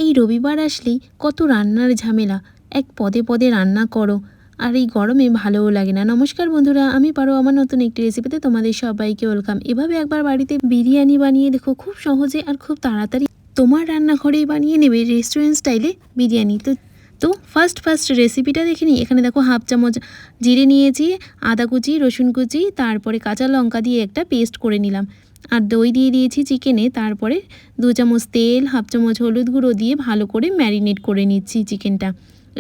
এই রবিবার আসলেই কত রান্নার ঝামেলা, এক পদে পদে রান্না করো, আর এই গরমে ভালোও লাগে না। নমস্কার বন্ধুরা, আমি পারো আমার নতুন একটি রেসিপিতে তোমাদের সবাইকে ওয়েলকাম। এভাবে একবার বাড়িতে বিরিয়ানি বানিয়ে দেখো, খুব সহজে আর খুব তাড়াতাড়ি তোমার রান্নাঘরেই বানিয়ে নেবে রেস্টুরেন্ট স্টাইলে বিরিয়ানি। তো ফার্স্ট রেসিপিটা দেখে নিই। এখানে দেখো হাফ চামচ জিরে নিয়েছি, আদা কুচি, রসুন কুচি, তারপরে কাঁচা লঙ্কা দিয়ে একটা পেস্ট করে নিলাম, আর দই দিয়ে দিয়েছি চিকেনে। তারপরে 2 চামচ তেল, হাফ চামচ হলুদ গুঁড়ো দিয়ে ভালো করে ম্যারিনেট করে নিচ্ছি চিকেনটা।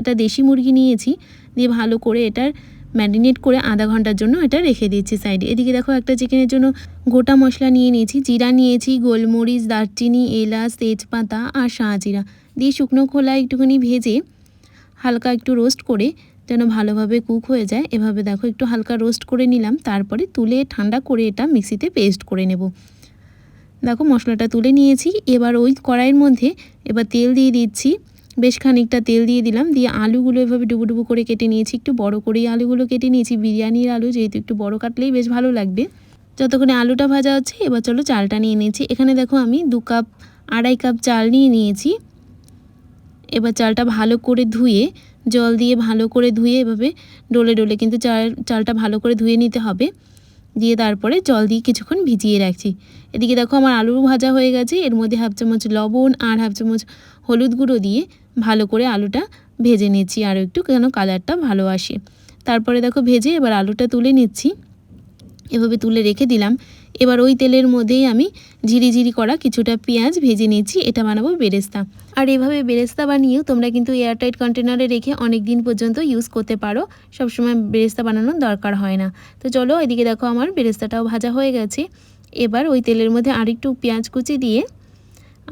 এটা দেশি মুরগি নিয়েছি, দিয়ে ভালো করে এটার ম্যারিনেট করে আধা ঘন্টার জন্য এটা রেখে দিচ্ছি সাইডে। এদিকে দেখো একটা চিকেনের জন্য গোটা মশলা নিয়ে নিয়েছি, জিরা নিয়েছি, গোলমরিচ, দারচিনি, এলাচ, তেজপাতা আর শাহজিরা দিয়ে শুকনো খোলায় একটুখানি ভেজে হালকা একটু রোস্ট করে যেন ভালোভাবে কুক হয়ে যায়। এভাবে দেখো একটু হালকা রোস্ট করে নিলাম, তারপরে তুলে ঠান্ডা করে এটা মিক্সিতে পেস্ট করে নেব। দেখো মশলাটা তুলে নিয়েছি। এবার ওই কড়াইয়ের মধ্যে এবার তেল দিয়ে দিচ্ছি, বেশ খানিকটা তেল দিয়ে দিলাম, দিয়ে আলুগুলো এভাবে ডুবো ডুবো করে কেটে নিয়েছি, একটু বড় করেই আলুগুলো কেটে নিয়েছি। বিরিয়ানির আলু যেহেতু একটু বড় কাটলেই বেশ ভালো লাগবে। যতক্ষণে আলুটা ভাজা হচ্ছে এবার চলো চালটা নিয়ে নিয়েছি। এখানে দেখো আমি 2-2.5 কাপ চাল নিয়ে নিয়েছি। এবার চালটা ভালো করে ধুয়ে, জল দিয়ে ভালো করে ধুয়ে এভাবে ডলে ডলে কিন্তু চালটা ভালো করে ধুয়ে নিতে হবে। দিয়ে তারপরে জল দিয়ে কিছুক্ষণ ভিজিয়ে রাখছি। এদিকে দেখো আমার আলু ভাজা হয়ে গেছে। এর মধ্যে হাফ চামচ লবণ আর হাফ চামচ হলুদ গুঁড়ো দিয়ে ভালো করে আলুটা ভেজে নিচ্ছি, আরও একটু যেন কালারটা ভালো আসে। তারপরে দেখো ভেজে এবার আলুটা তুলে নিচ্ছি, এভাবে তুলে রেখে দিলাম। এবার ওই তেলের মধ্যেই আমি ঝিরি করা কিছুটা পেঁয়াজ ভেজে নিয়েছি, এটা বানাবো বেরেস্তা। আর এভাবে বেরেস্তা বানিয়েও তোমরা কিন্তু এয়ারটাইট কন্টেনারে রেখে অনেক দিন পর্যন্ত ইউজ করতে পারো, সবসময় বেরেস্তা বানানোর দরকার হয় না। তো চলো, এদিকে দেখো আমার বেরেস্তাটাও ভাজা হয়ে গেছে। এবার ওই তেলের মধ্যে আরেকটু পেঁয়াজ কুচি দিয়ে,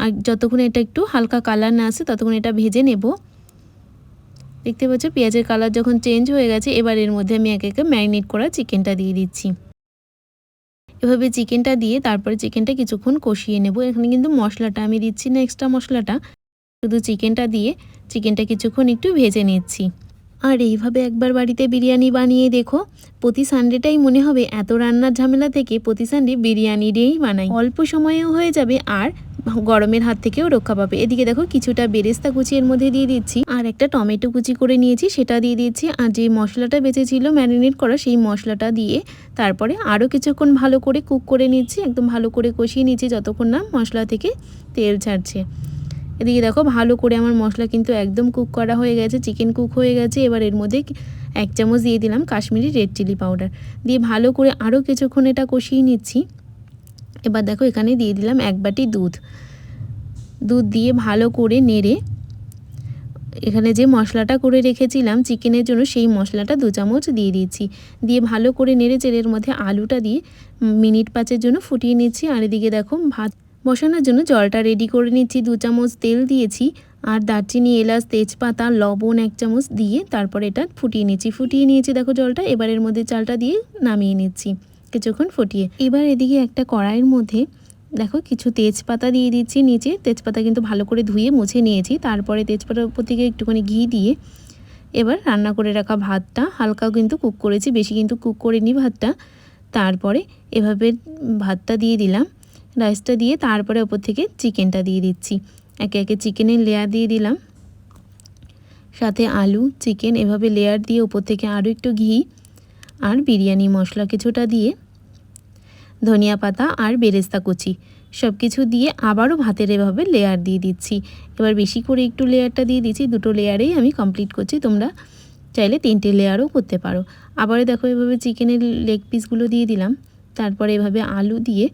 আর যতক্ষণ এটা একটু হালকা কালার না আসে ততক্ষণ এটা ভেজে নেব। দেখতে পাচ্ছ পেঁয়াজের কালার যখন চেঞ্জ হয়ে গেছে, এবার এর মধ্যে আমি একে একে ম্যারিনেট করা চিকেনটা দিয়ে দিচ্ছি। এভাবে চিকেনটা দিয়ে তারপরে চিকেনটা কিছুক্ষণ কষিয়ে নেব। এখানে কিন্তু মশলাটা আমি দিচ্ছি না, এক্সট্রা মশলাটা, শুধু চিকেনটা দিয়ে চিকেনটা কিছুক্ষণ একটু ভেজে নিচ্ছি। আর এইভাবে একবার বাড়িতে বিরিয়ানি বানিয়ে দেখো, প্রতি সানডেটাই মনে হবে এত রান্নার ঝামেলা থেকে প্রতি সানডে বিরিয়ানি দিয়েই বানাই, অল্প সময়েও হয়ে যাবে আর গরমের হাত থেকেও রক্ষা পাবে। এদিকে দেখো কিছুটা বেরেস্তা কুচি এর মধ্যে দিয়ে দিচ্ছি, আর একটা টমেটো কুচি করে নিয়েছি সেটা দিয়ে দিচ্ছি, আর যে মশলাটা বেঁচেছিল ম্যারিনেট করা সেই মশলাটা দিয়ে তারপরে আরও কিছুক্ষণ ভালো করে কুক করে নিচ্ছি, একদম ভালো করে কষিয়ে নিচ্ছি যতক্ষণ না মশলা থেকে তেল ছাড়ছে। এদিকে দেখো ভালো করে আমার মশলা কিন্তু একদম কুক করা হয়ে গেছে, চিকেন কুক হয়ে গেছে। এবার এর মধ্যে 1 চামচ দিয়ে দিলাম কাশ্মীরি রেড চিলি পাউডার, দিয়ে ভালো করে আরও কিছুক্ষণ এটা কষিয়ে নিচ্ছি। এবার দেখো এখানে দিয়ে দিলাম 1 বাটি দুধ দিয়ে ভালো করে নেড়ে এখানে যে মশলাটা করে রেখেছিলাম চিকেনের জন্য সেই মশলাটা 2 চামচ দিয়ে দিচ্ছি, দিয়ে ভালো করে নেড়ে চেড়ের মধ্যে আলুটা দিয়ে মিনিট 5-এর জন্য ফুটিয়ে নিচ্ছি। আর এদিকে দেখো ভাত বসানোর জন্য জলটা রেডি করে নিচ্ছি। 2 চামচ তেল দিয়েছি, আর দারচিনি, এলাচ, তেজপাতা, লবণ 1 চামচ দিয়ে তারপরে এটা ফুটিয়ে নিয়েছি দেখো জলটা। এবার এর মধ্যে চালটা দিয়ে নামিয়ে নিচ্ছি কিছুক্ষণ ফুটিয়ে। এবার এদিকে একটা কড়াইয়ের মধ্যে দেখো কিছু তেজপাতা দিয়ে দিচ্ছি নিচে। তেজপাতা কিন্তু ভালো করে ধুয়ে মুছে নিয়েছি। তারপরে তেজপাতার উপর থেকে একটুখানি ঘি দিয়ে এবার রান্না করে রাখা ভাতটা হালকা কিন্তু কুক করেছি, বেশি কিন্তু কুক করিনি ভাতটা। তারপরে এভাবে ভাতটা দিয়ে দিলাম, রাইসটা দিয়ে তারপরে ওপর থেকে চিকেনটা দিয়ে দিচ্ছি। একে একে চিকেনের লেয়ার দিয়ে দিলাম, সাথে আলু, চিকেন, এভাবে লেয়ার দিয়ে ওপর থেকে আরও একটু ঘি আর বিরিয়ানি মশলা কিছুটা দিয়ে, ধনিয়া পাতা আর বেরেস্তা কুচি সব কিছু দিয়ে আবারও ভাতের এভাবে লেয়ার দিয়ে দিচ্ছি। এবার বেশি করে একটু লেয়ারটা দিয়ে দিচ্ছি, 2টো লেয়ারেই আমি কমপ্লিট করছি, তোমরা চাইলে 3টে লেয়ারও করতে পারো। আবারও দেখো এভাবে চিকেনের লেগ পিসগুলো দিয়ে দিলাম, তারপরে এভাবে আলু দিয়ে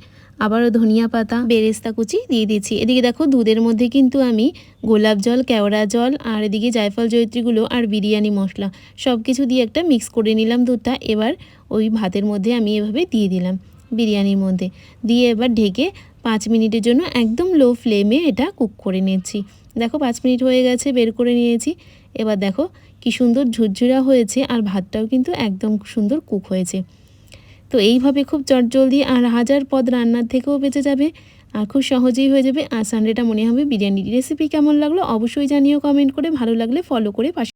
আবারও ধনিয়া পাতা, বেরেস্তা কুচি দিয়ে দিচ্ছি। এদিকে দেখো দুধের মধ্যে কিন্তু আমি গোলাপ জল, কেওড়া জল, আর এদিকে জায়ফল জয়িত্রীগুলো আর বিরিয়ানি মশলা সব কিছু দিয়ে একটা মিক্স করে নিলাম দুধটা। এবার ওই ভাতের মধ্যে আমি এভাবে দিয়ে দিলাম, বিরিয়ানির মধ্যে দিয়ে এবার ঢেকে 5 মিনিটের জন্য একদম লো ফ্লেমে এটা কুক করে নিচ্ছি। দেখো 5 মিনিট হয়ে গেছে, বের করে নিয়েছি। এবার দেখো কি সুন্দর ঝুরঝুরা হয়েছে, আর ভাতটাও কিন্তু একদম সুন্দর কুক হয়েছে। তো এইভাবে খুব চটজলদি আর 1000 পদ রান্নার থেকেও বেঁচে যাবে, আর খুব সহজেই হয়ে যাবে। আর সানডেটা মনে হবে বিরিয়ানির রেসিপি কেমন লাগলো অবশ্যই জানিও কমেন্ট করে, ভালো লাগলে ফলো করে পাশে